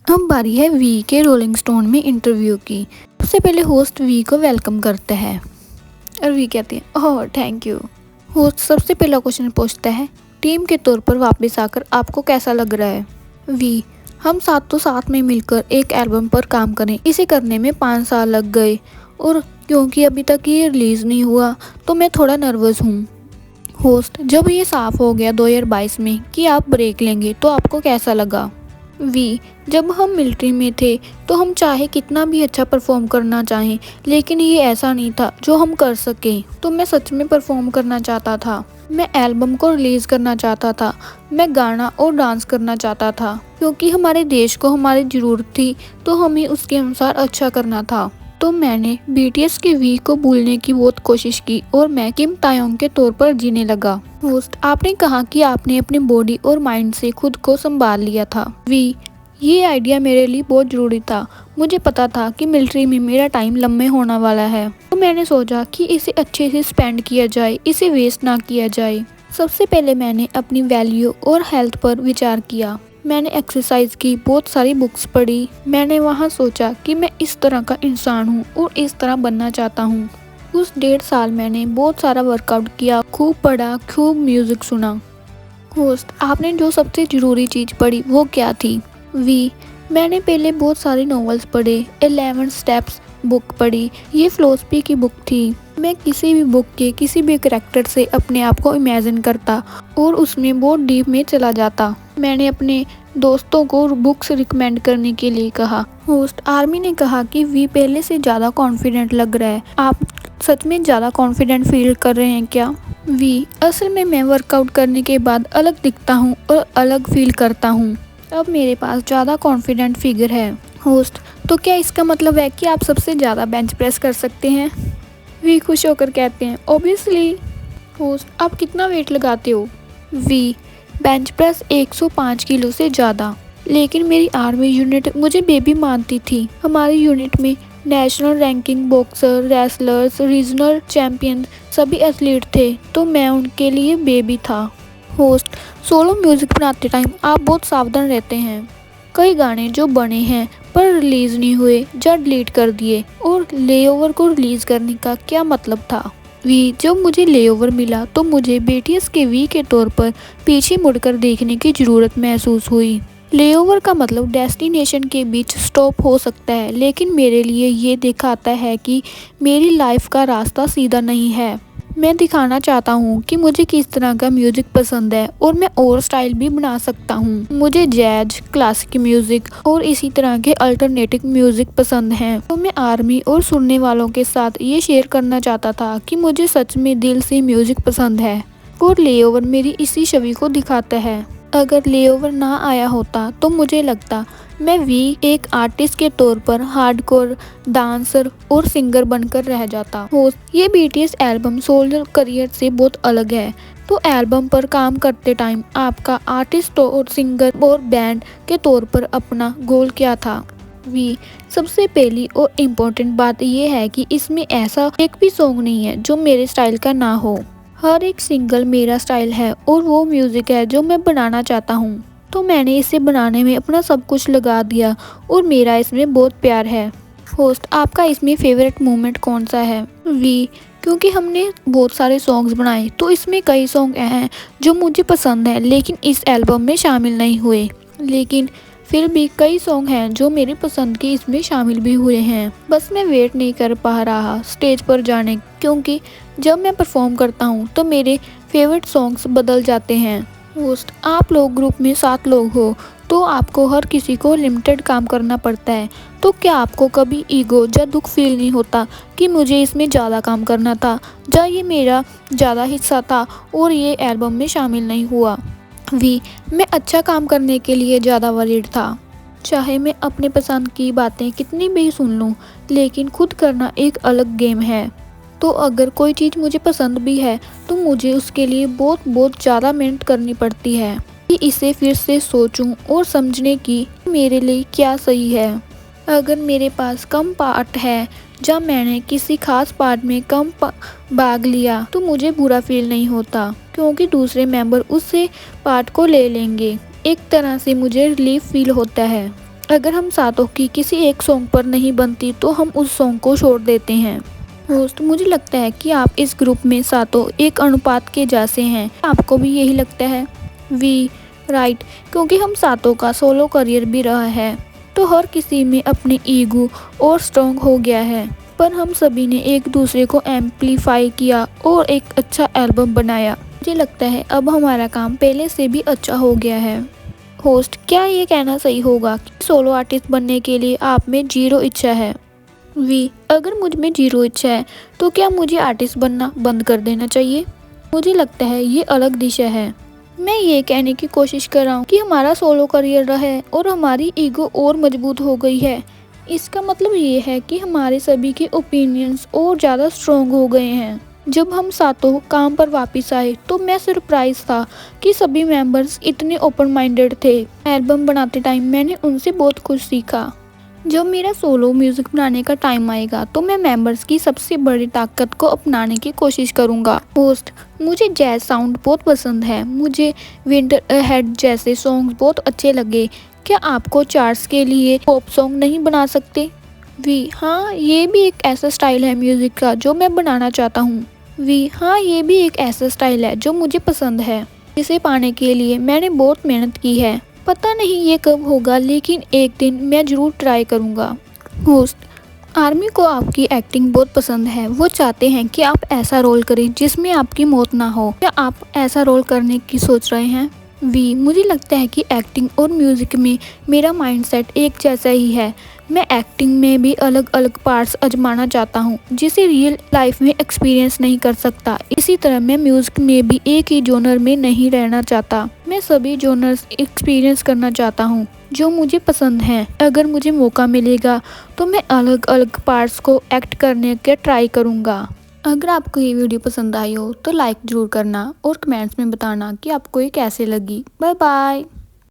अब बारी है वी के रोलिंग स्टोन में इंटरव्यू की। सबसे पहले होस्ट वी को वेलकम करता है और वी कहती है ओह थैंक यू। होस्ट सबसे पहला क्वेश्चन पूछता है, टीम के तौर पर वापस आकर आपको कैसा लग रहा है? वी, हम साथ में मिलकर एक एल्बम पर काम करें, इसे करने में 5 साल लग गए और क्योंकि अभी तक ये रिलीज़ नहीं हुआ तो मैं थोड़ा नर्वस हूँ। होस्ट, जब ये साफ हो गया 2022 में कि आप ब्रेक लेंगे तो आपको कैसा लगा? वी, जब हम मिलिट्री में थे तो हम चाहे कितना भी अच्छा परफॉर्म करना चाहें, लेकिन ये ऐसा नहीं था जो हम कर सकें। तो मैं सच में परफॉर्म करना चाहता था, मैं एल्बम को रिलीज़ करना चाहता था, मैं गाना और डांस करना चाहता था क्योंकि हमारे देश को हमारी ज़रूरत थी तो हमें उसके अनुसार अच्छा करना था। तो मैंने बीटीएस के वी को भूलने की बहुत कोशिश की और मैं किम तायोंग के तौर पर जीने लगा। होस्ट, आपने कहा कि आपने अपनी बॉडी और माइंड से खुद को संभाल लिया था। वी, ये आइडिया मेरे लिए बहुत ज़रूरी था। मुझे पता था कि मिलिट्री में मेरा टाइम लम्बे होने वाला है तो मैंने सोचा कि इसे अच्छे से स्पेंड किया जाए, इसे वेस्ट ना किया जाए। सबसे पहले मैंने अपनी वैल्यू और हेल्थ पर विचार किया। मैंने एक्सरसाइज की, बहुत सारी बुक्स पढ़ी। मैंने वहाँ सोचा कि मैं इस तरह का इंसान हूँ और इस तरह बनना चाहता हूँ। उस 1.5 साल मैंने बहुत सारा वर्कआउट किया, खूब पढ़ा, खूब म्यूजिक सुना। होस्ट, आपने जो सबसे ज़रूरी चीज़ पढ़ी वो क्या थी? वी, मैंने पहले बहुत सारे नॉवेल्स पढ़े, 11 स्टेप्स बुक पढ़ी। ये फिलोसफी की बुक थी। मैं किसी भी बुक के किसी भी करैक्टर से अपने आप को इमेजिन करता और उसमें बहुत डीप में चला जाता। मैंने अपने दोस्तों को बुक्स रिकमेंड करने के लिए कहा। होस्ट, आर्मी ने कहा कि वी पहले से ज़्यादा कॉन्फिडेंट लग रहा है, आप सच में ज़्यादा कॉन्फिडेंट फील कर रहे हैं क्या? वी, असल में मैं वर्कआउट करने के बाद अलग दिखता हूँ और अलग फील करता हूँ। अब मेरे पास ज़्यादा कॉन्फिडेंट फिगर है। होस्ट, तो क्या इसका मतलब है कि आप सबसे ज़्यादा बेंच प्रेस कर सकते हैं? वी खुश होकर कहते हैं ऑब्वियसली। होस्ट, आप कितना वेट लगाते हो? वी, बेंच प्रेस 105 किलो से ज़्यादा, लेकिन मेरी आर्मी यूनिट मुझे बेबी मानती थी। हमारी यूनिट में national ranking boxer, wrestlers, regional champion सभी एथलीट थे तो मैं उनके लिए बेबी था। होस्ट, सोलो म्यूज़िक बनाते टाइम आप बहुत सावधान रहते हैं। कई गाने जो बने हैं पर रिलीज़ नहीं हुए या डिलीट कर दिए, और लेओवर को रिलीज़ करने का क्या मतलब था? वी, जब मुझे लेओवर मिला तो मुझे बीटीएस के वी के तौर पर पीछे मुड़कर देखने की ज़रूरत महसूस हुई। लेओवर का मतलब डेस्टिनेशन के बीच स्टॉप हो सकता है, लेकिन मेरे लिए ये दिखाता है कि मेरी लाइफ का रास्ता सीधा नहीं है। मैं दिखाना चाहता हूँ कि मुझे किस तरह का म्यूज़िक पसंद है और मैं और स्टाइल भी बना सकता हूँ। मुझे जैज, क्लासिक म्यूज़िक और इसी तरह के अल्टरनेटिव म्यूज़िक पसंद हैं। तो मैं आर्मी और सुनने वालों के साथ ये शेयर करना चाहता था कि मुझे सच में दिल से म्यूज़िक पसंद है और लेओवर मेरी इसी छवि को दिखाता है। अगर लेओवर ना आया होता तो मुझे लगता मैं वी एक आर्टिस्ट के तौर पर हार्डकोर डांसर और सिंगर बनकर रह जाता। होस्ट, ये बीटीएस एल्बम सोलो करियर से बहुत अलग है। तो एल्बम पर काम करते टाइम आपका आर्टिस्ट और सिंगर और बैंड के तौर पर अपना गोल क्या था? वी, सबसे पहली और इम्पोर्टेंट बात यह है कि इसमें ऐसा एक भी सॉन्ग नहीं है जो मेरे स्टाइल का ना हो। हर एक सिंगल मेरा स्टाइल है और वो म्यूज़िक है जो मैं बनाना चाहता हूँ। तो मैंने इसे बनाने में अपना सब कुछ लगा दिया और मेरा इसमें बहुत प्यार है। होस्ट, आपका इसमें फेवरेट मोमेंट कौन सा है? वी, क्योंकि हमने बहुत सारे सॉन्ग्स बनाए तो इसमें कई सॉन्ग हैं जो मुझे पसंद है लेकिन इस एल्बम में शामिल नहीं हुए, लेकिन फिर भी कई सॉन्ग हैं जो मेरी पसंद के इसमें शामिल भी हुए हैं। बस मैं वेट नहीं कर पा रहा स्टेज पर जाने, क्योंकि जब मैं परफॉर्म करता हूँ तो मेरे फेवरेट सॉन्ग्स बदल जाते हैं। होस्ट, आप लोग ग्रुप में 7 लोग हो तो आपको हर किसी को लिमिटेड काम करना पड़ता है, तो क्या आपको कभी ईगो या दुख फील नहीं होता कि मुझे इसमें ज़्यादा काम करना था या ये मेरा ज़्यादा हिस्सा था और ये एल्बम में शामिल नहीं हुआ? वी, मैं अच्छा काम करने के लिए ज़्यादा वरीड था। चाहे मैं अपने पसंद की बातें कितनी भी सुन लूँ, लेकिन खुद करना एक अलग गेम है। तो अगर कोई चीज़ मुझे पसंद भी है तो मुझे उसके लिए बहुत ज़्यादा मेहनत करनी पड़ती है कि इसे फिर से सोचूं और समझने की मेरे लिए क्या सही है। अगर मेरे पास कम पार्ट है या मैंने किसी खास पार्ट में कम भाग लिया तो मुझे बुरा फील नहीं होता, क्योंकि दूसरे मेंबर उससे पार्ट को ले लेंगे। एक तरह से मुझे रिलीफ फील होता है। अगर हम सातों की किसी एक सॉन्ग पर नहीं बनती तो हम उस सॉन्ग को छोड़ देते हैं। होस्ट, मुझे लगता है कि आप इस ग्रुप में सातों एक अनुपात के जैसे हैं। आपको भी यही लगता है? वी, राइट, क्योंकि हम सातों का सोलो करियर भी रहा है तो हर किसी में अपने ईगो और स्ट्रॉन्ग हो गया है, पर हम सभी ने एक दूसरे को एम्पलीफाई किया और एक अच्छा एल्बम बनाया। मुझे लगता है अब हमारा काम पहले से भी अच्छा हो गया है। होस्ट, क्या ये कहना सही होगा कि सोलो आर्टिस्ट बनने के लिए आप में जीरो इच्छा है? वी, अगर मुझ में जीरो इच्छा है तो क्या मुझे आर्टिस्ट बनना बंद कर देना चाहिए? मुझे लगता है ये अलग दिशा है। मैं ये कहने की कोशिश कर रहा हूँ कि हमारा सोलो करियर रहा है और हमारी ईगो और मजबूत हो गई है। इसका मतलब ये है कि हमारे सभी के ओपिनियंस और ज़्यादा स्ट्रॉन्ग हो गए हैं। जब हम सातों काम पर वापस आए तो मैं सरप्राइज था कि सभी मेंबर्स इतने ओपन माइंडेड थे। एल्बम बनाते टाइम मैंने उनसे बहुत कुछ सीखा। जब मेरा सोलो म्यूजिक बनाने का टाइम आएगा तो मैं मेंबर्स की सबसे बड़ी ताकत को अपनाने की कोशिश करूंगा। होस्ट, मुझे जैज साउंड बहुत पसंद है। मुझे विंटर अहेड जैसे सॉन्ग्स बहुत अच्छे लगे। क्या आपको चार्ट्स के लिए पॉप सॉन्ग नहीं बना सकते? वी, हाँ, ये भी एक ऐसा स्टाइल है म्यूजिक का जो मैं बनाना चाहता हूँ। वी, हाँ, ये भी एक ऐसा स्टाइल है जो मुझे पसंद है। इसे पाने के लिए मैंने बहुत मेहनत की है। पता नहीं ये कब होगा, लेकिन एक दिन मैं ज़रूर ट्राई करूँगा। होस्ट, आर्मी को आपकी एक्टिंग बहुत पसंद है। वो चाहते हैं कि आप ऐसा रोल करें जिसमें आपकी मौत ना हो। क्या आप ऐसा रोल करने की सोच रहे हैं? वी, मुझे लगता है कि एक्टिंग और म्यूज़िक में मेरा माइंडसेट एक जैसा ही है। मैं एक्टिंग में भी अलग अलग पार्ट्स आजमाना चाहता हूँ जिसे रियल लाइफ में एक्सपीरियंस नहीं कर सकता। इसी तरह मैं म्यूज़िक में भी एक ही जॉनर में नहीं रहना चाहता। मैं सभी जॉनर्स एक्सपीरियंस करना चाहता हूँ जो मुझे पसंद हैं। अगर मुझे मौका मिलेगा तो मैं अलग अलग पार्ट्स को एक्ट करने का ट्राई करूँगा। अगर आपको ये वीडियो पसंद आई हो तो लाइक ज़रूर करना और कमेंट्स में बताना कि आपको ये कैसे लगी। Bye bye.